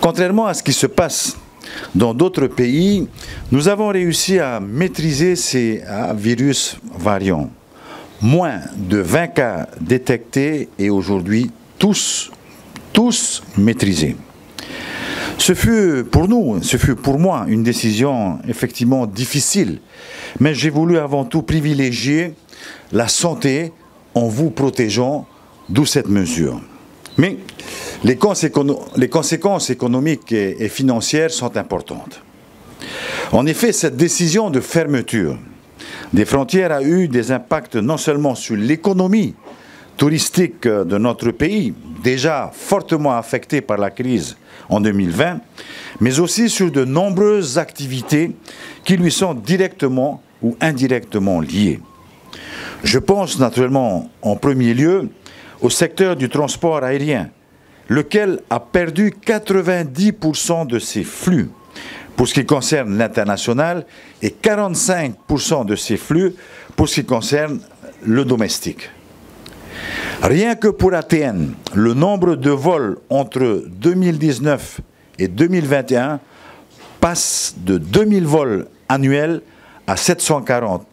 Contrairement à ce qui se passe dans d'autres pays, nous avons réussi à maîtriser ces virus variants. Moins de 20 cas détectés et aujourd'hui tous maîtrisés. Ce fut pour nous, ce fut pour moi une décision effectivement difficile, mais j'ai voulu avant tout privilégier la santé en vous protégeant, d'où cette mesure. Mais les conséquences économiques et financières sont importantes. En effet, cette décision de fermeture des frontières a eu des impacts non seulement sur l'économie touristique de notre pays, déjà fortement affectée par la crise en 2020, mais aussi sur de nombreuses activités qui lui sont directement ou indirectement liées. Je pense naturellement en premier lieu au secteur du transport aérien, lequel a perdu 90% de ses flux pour ce qui concerne l'international et 45% de ses flux pour ce qui concerne le domestique. Rien que pour ATN, le nombre de vols entre 2019 et 2021 passe de 2000 vols annuels à 740,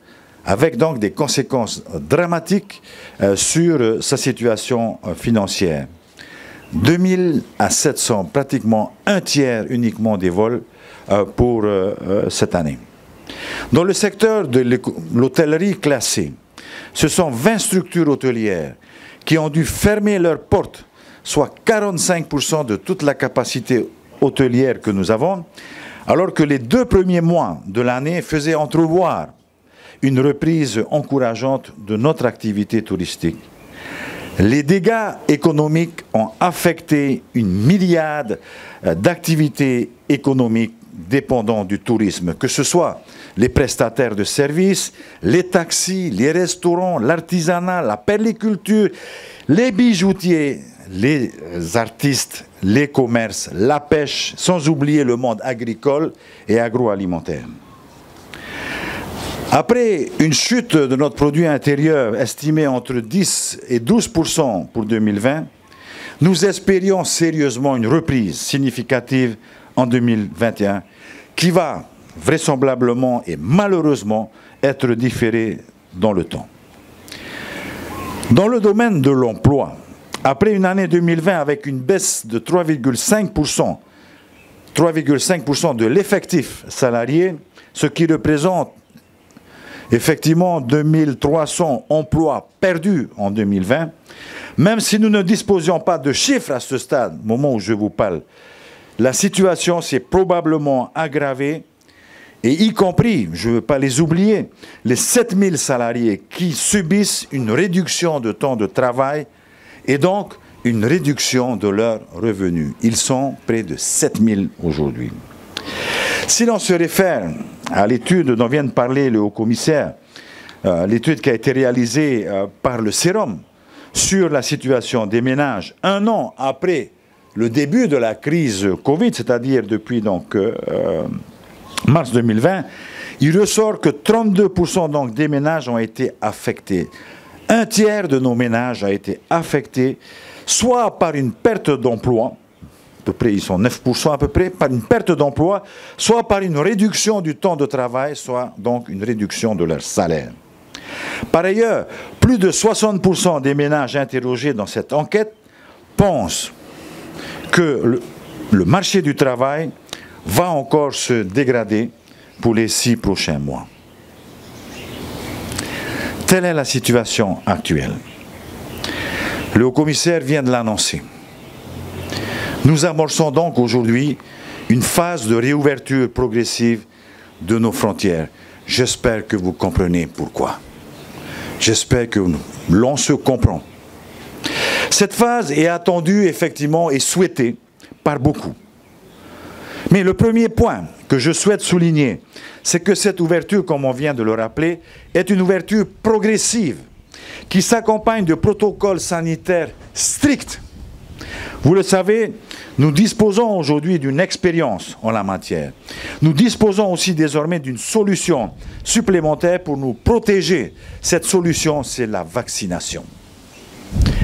avec donc des conséquences dramatiques sur sa situation financière. 2000 à 700, pratiquement un tiers uniquement des vols pour cette année. Dans le secteur de l'hôtellerie classée, ce sont 20 structures hôtelières qui ont dû fermer leurs portes, soit 45% de toute la capacité hôtelière que nous avons, alors que les 2 premiers mois de l'année faisaient entrevoir une reprise encourageante de notre activité touristique. Les dégâts économiques ont affecté une myriade d'activités économiques dépendant du tourisme, que ce soit les prestataires de services, les taxis, les restaurants, l'artisanat, la perliculture, les bijoutiers, les artistes, les commerces, la pêche, sans oublier le monde agricole et agroalimentaire. Après une chute de notre produit intérieur estimé entre 10 et 12% pour 2020, nous espérions sérieusement une reprise significative en 2021 qui va vraisemblablement et malheureusement être différée dans le temps. Dans le domaine de l'emploi, après une année 2020 avec une baisse de 3,5% de l'effectif salarié, ce qui représente effectivement 2300 emplois perdus en 2020, même si nous ne disposions pas de chiffres à ce stade, au moment où je vous parle, la situation s'est probablement aggravée, et y compris, je ne veux pas les oublier, les 7000 salariés qui subissent une réduction de temps de travail et donc une réduction de leurs revenus. Ils sont près de 7000 aujourd'hui. Si l'on se réfère à l'étude dont vient de parler le haut-commissaire, l'étude qui a été réalisée par le Sérum sur la situation des ménages un an après le début de la crise Covid, c'est-à-dire depuis donc, mars 2020, il ressort que 32% donc, des ménages ont été affectés. Un tiers de nos ménages a été affecté soit par une perte d'emploi, à peu près, ils sont 9% à peu près, par une perte d'emploi, soit par une réduction du temps de travail, soit donc une réduction de leur salaire. Par ailleurs, plus de 60% des ménages interrogés dans cette enquête pensent que le marché du travail va encore se dégrader pour les 6 prochains mois. Telle est la situation actuelle. Le haut-commissaire vient de l'annoncer. Nous amorçons donc aujourd'hui une phase de réouverture progressive de nos frontières. J'espère que vous comprenez pourquoi. J'espère que l'on se comprend. Cette phase est attendue effectivement et souhaitée par beaucoup. Mais le premier point que je souhaite souligner, c'est que cette ouverture, comme on vient de le rappeler, est une ouverture progressive qui s'accompagne de protocoles sanitaires stricts. Vous le savez, nous disposons aujourd'hui d'une expérience en la matière. Nous disposons aussi désormais d'une solution supplémentaire pour nous protéger. Cette solution, c'est la vaccination.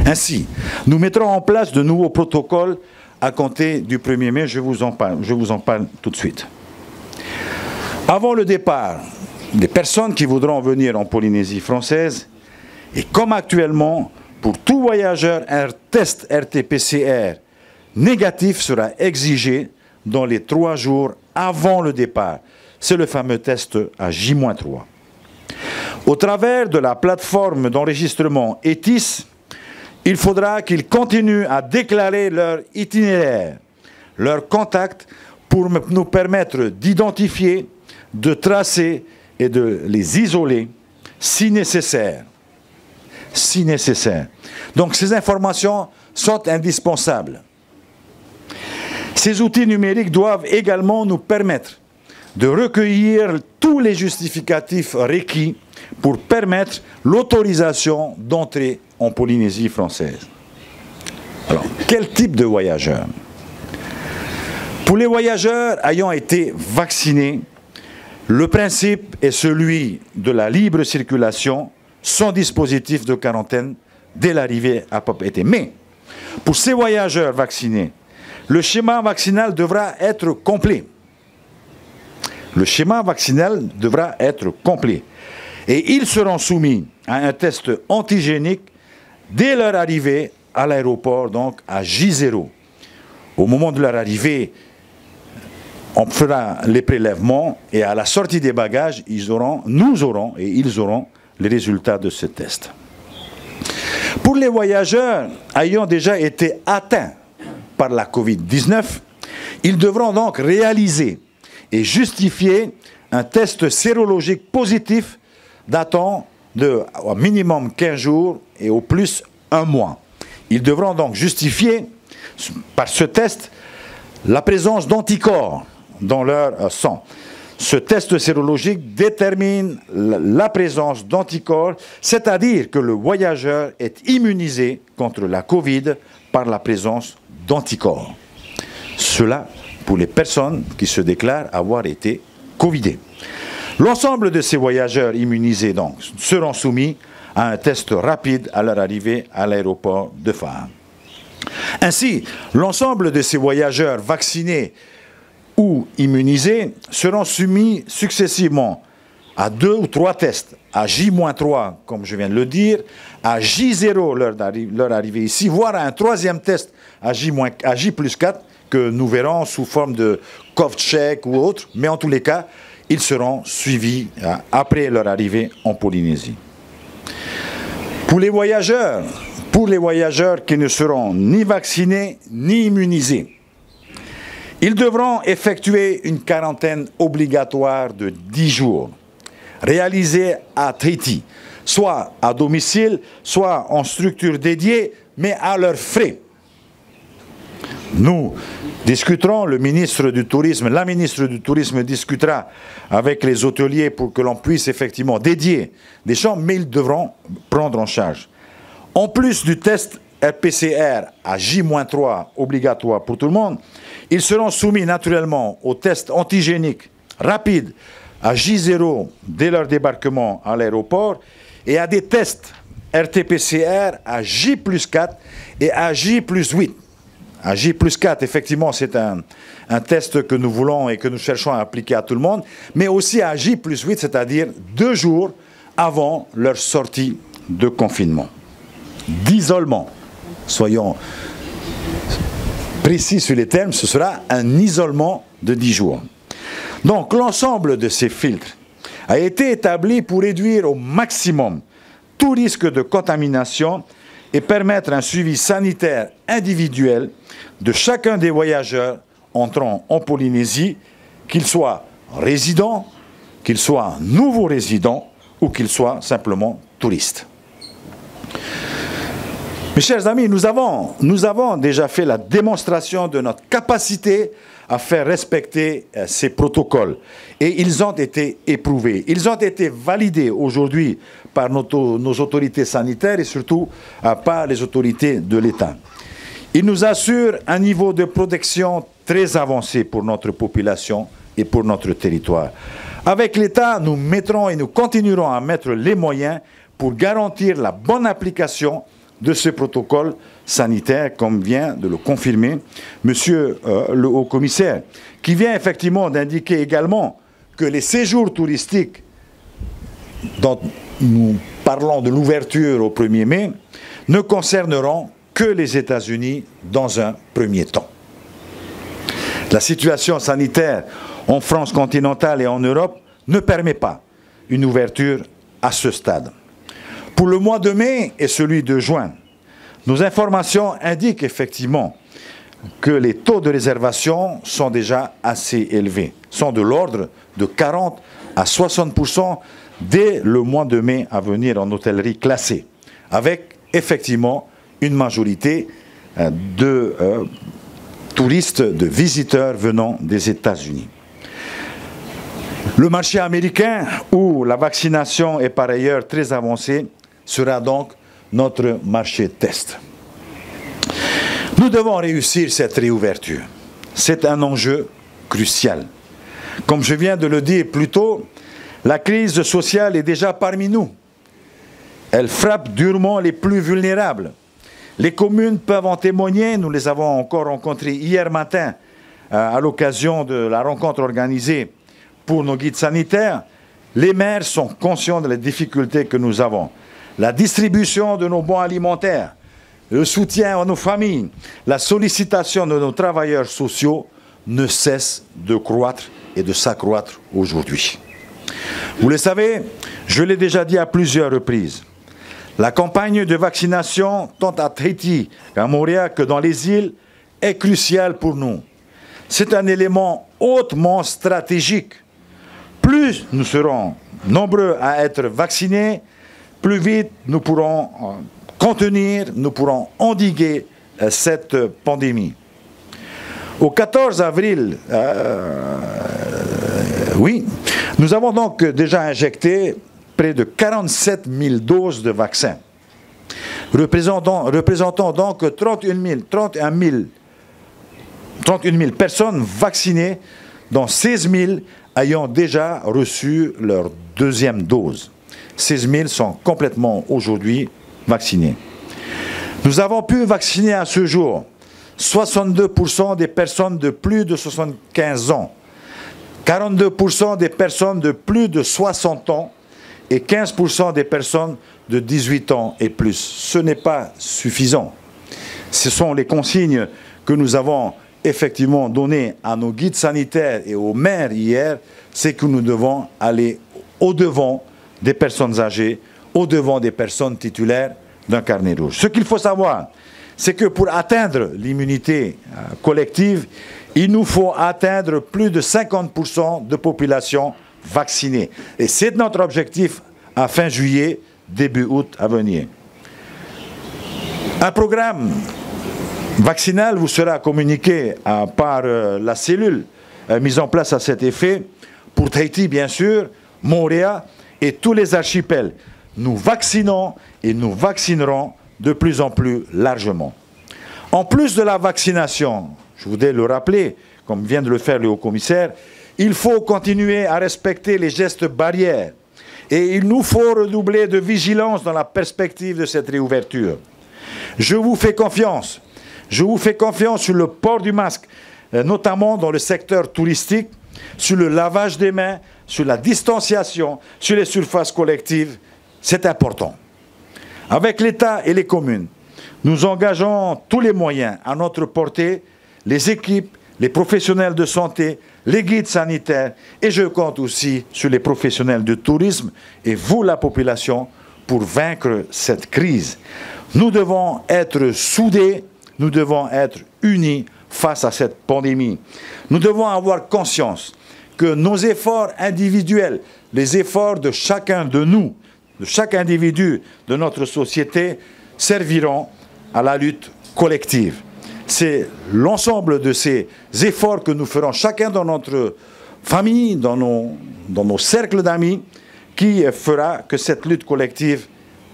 Ainsi, nous mettrons en place de nouveaux protocoles à compter du 1er mai. Je vous en parle tout de suite. Avant le départ, les personnes qui voudront venir en Polynésie française, et comme actuellement, pour tout voyageur, un test RT-PCR négatif sera exigé dans les 3 jours avant le départ. C'est le fameux test à J-3. Au travers de la plateforme d'enregistrement ETIS, il faudra qu'ils continuent à déclarer leur itinéraire, leur contact, pour nous permettre d'identifier, de tracer et de les isoler si nécessaire. Si nécessaire. Donc ces informations sont indispensables. Ces outils numériques doivent également nous permettre de recueillir tous les justificatifs requis pour permettre l'autorisation d'entrer en Polynésie française. Alors, quel type de voyageurs? Pour les voyageurs ayant été vaccinés, le principe est celui de la libre circulation sans dispositif de quarantaine dès l'arrivée à Papeete. Mais, pour ces voyageurs vaccinés, le schéma vaccinal devra être complet. Le schéma vaccinal devra être complet. Et ils seront soumis à un test antigénique dès leur arrivée à l'aéroport, donc à J0. Au moment de leur arrivée, on fera les prélèvements et à la sortie des bagages, ils auront les résultats de ce test. Pour les voyageurs ayant déjà été atteints par la Covid-19, ils devront donc réaliser et justifier un test sérologique positif datant de au minimum 15 jours et au plus 1 mois. Ils devront donc justifier par ce test la présence d'anticorps dans leur sang. Ce test sérologique détermine la présence d'anticorps, c'est-à-dire que le voyageur est immunisé contre la Covid par la présence d'anticorps. Cela pour les personnes qui se déclarent avoir été Covidées. L'ensemble de ces voyageurs immunisés donc seront soumis à un test rapide à leur arrivée à l'aéroport de Faham. Ainsi, l'ensemble de ces voyageurs vaccinés ou immunisés seront soumis successivement à 2 ou 3 tests, à J-3, comme je viens de le dire, à J0, leur arrivée ici, voire à un 3e test à J+4, que nous verrons sous forme de COVID-check ou autre, mais en tous les cas, ils seront suivis après leur arrivée en Polynésie. Pour les voyageurs qui ne seront ni vaccinés ni immunisés, ils devront effectuer une quarantaine obligatoire de 10 jours, réalisée à Tahiti, soit à domicile, soit en structure dédiée, mais à leurs frais. Nous discuterons, la ministre du Tourisme discutera avec les hôteliers pour que l'on puisse effectivement dédier des chambres, mais ils devront prendre en charge. En plus du test RPCR à J-3 obligatoire pour tout le monde, ils seront soumis naturellement au test antigénique rapide à J0 dès leur débarquement à l'aéroport et à des tests RT-PCR à J+4 et à J+8. À J+4, effectivement, c'est un test que nous voulons et que nous cherchons à appliquer à tout le monde, mais aussi à J+8, c'est-à-dire 2 jours avant leur sortie de confinement, d'isolement. Soyons précis sur les termes, ce sera un isolement de 10 jours. Donc, l'ensemble de ces filtres a été établi pour réduire au maximum tout risque de contamination et permettre un suivi sanitaire individuel de chacun des voyageurs entrant en Polynésie, qu'ils soient résidents, qu'ils soient nouveaux résidents ou qu'ils soient simplement touristes. Mes chers amis, nous avons déjà fait la démonstration de notre capacité à faire respecter ces protocoles. Et ils ont été éprouvés. Ils ont été validés aujourd'hui par nos autorités sanitaires et surtout par les autorités de l'État. Ils nous assurent un niveau de protection très avancé pour notre population et pour notre territoire. Avec l'État, nous mettrons et nous continuerons à mettre les moyens pour garantir la bonne application de ce protocole sanitaire, comme vient de le confirmer Monsieur le Haut-Commissaire, qui vient effectivement d'indiquer également que les séjours touristiques dont nous parlons de l'ouverture au 1er mai ne concerneront que les États-Unis dans un premier temps. La situation sanitaire en France continentale et en Europe ne permet pas une ouverture à ce stade. Pour le mois de mai et celui de juin, nos informations indiquent effectivement que les taux de réservation sont déjà assez élevés, sont de l'ordre de 40 à 60% dès le mois de mai à venir en hôtellerie classée, avec effectivement une majorité de touristes, de visiteurs venant des États-Unis. Le marché américain, où la vaccination est par ailleurs très avancée, sera donc notre marché test. Nous devons réussir cette réouverture. C'est un enjeu crucial. Comme je viens de le dire plus tôt, la crise sociale est déjà parmi nous. Elle frappe durement les plus vulnérables. Les communes peuvent en témoigner. Nous les avons encore rencontrées hier matin à l'occasion de la rencontre organisée pour nos guides sanitaires. Les maires sont conscients des difficultés que nous avons. La distribution de nos bons alimentaires, le soutien à nos familles, la sollicitation de nos travailleurs sociaux ne cessent de croître et de s'accroître aujourd'hui. Vous le savez, je l'ai déjà dit à plusieurs reprises, la campagne de vaccination tant à Tahiti qu'à Moorea que dans les îles est cruciale pour nous. C'est un élément hautement stratégique. Plus nous serons nombreux à être vaccinés, plus vite nous pourrons contenir, nous pourrons endiguer cette pandémie. Au 14 avril, nous avons donc déjà injecté près de 47 000 doses de vaccins, représentant donc 31 000 personnes vaccinées, dont 16 000 ayant déjà reçu leur deuxième dose. 16 000 sont complètement aujourd'hui vaccinés. Nous avons pu vacciner à ce jour 62% des personnes de plus de 75 ans, 42% des personnes de plus de 60 ans et 15% des personnes de 18 ans et plus. Ce n'est pas suffisant. Ce sont les consignes que nous avons effectivement données à nos guides sanitaires et aux maires hier, c'est que nous devons aller au-devant des personnes âgées, au-devant des personnes titulaires d'un carnet rouge. Ce qu'il faut savoir, c'est que pour atteindre l'immunité collective, il nous faut atteindre plus de 50% de population vaccinée. Et c'est notre objectif à fin juillet, début août à venir. Un programme vaccinal vous sera communiqué par la cellule mise en place à cet effet pour Tahiti, bien sûr, Moorea et tous les archipels. Nous vaccinons et nous vaccinerons de plus en plus largement. En plus de la vaccination, je voudrais le rappeler, comme vient de le faire le Haut-Commissaire, il faut continuer à respecter les gestes barrières et il nous faut redoubler de vigilance dans la perspective de cette réouverture. Je vous fais confiance. Je vous fais confiance sur le port du masque, notamment dans le secteur touristique, sur le lavage des mains, sur la distanciation, sur les surfaces collectives. C'est important. Avec l'État et les communes, nous engageons tous les moyens à notre portée, les équipes, les professionnels de santé, les guides sanitaires, et je compte aussi sur les professionnels du tourisme et vous, la population, pour vaincre cette crise. Nous devons être soudés, nous devons être unis face à cette pandémie. Nous devons avoir conscience que nos efforts individuels, les efforts de chacun de nous, de chaque individu de notre société, serviront à la lutte collective. C'est l'ensemble de ces efforts que nous ferons chacun dans notre famille, dans nos cercles d'amis, qui fera que cette lutte collective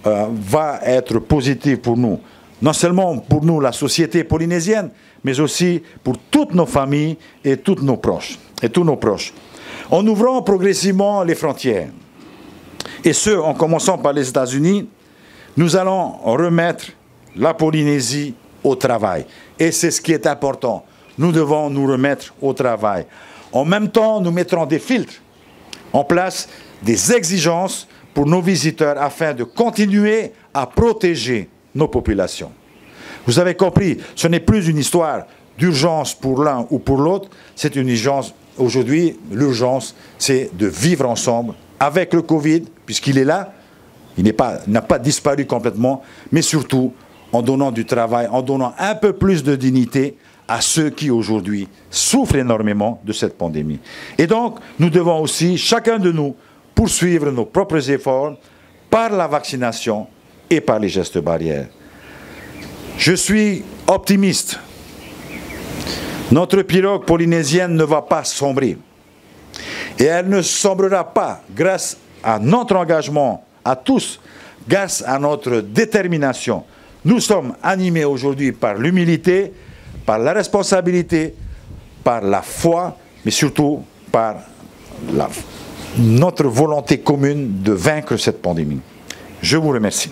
va être positive pour nous. Non seulement pour nous, la société polynésienne, mais aussi pour toutes nos familles et tous nos proches. En ouvrant progressivement les frontières, et ce, en commençant par les États-Unis, nous allons remettre la Polynésie au travail. Et c'est ce qui est important. Nous devons nous remettre au travail. En même temps, nous mettrons des filtres en place, des exigences pour nos visiteurs afin de continuer à protéger nos populations. Vous avez compris, ce n'est plus une histoire d'urgence pour l'un ou pour l'autre, c'est une urgence. Aujourd'hui, l'urgence, c'est de vivre ensemble avec le Covid, puisqu'il est là, il n'a pas disparu complètement, mais surtout en donnant du travail, en donnant un peu plus de dignité à ceux qui aujourd'hui souffrent énormément de cette pandémie. Et donc, nous devons aussi, chacun de nous, poursuivre nos propres efforts par la vaccination et par les gestes barrières. Je suis optimiste. Notre pirogue polynésienne ne va pas sombrer. Et elle ne sombrera pas grâce à notre engagement, à tous, grâce à notre détermination. Nous sommes animés aujourd'hui par l'humilité, par la responsabilité, par la foi, mais surtout par notre volonté commune de vaincre cette pandémie. Je vous remercie.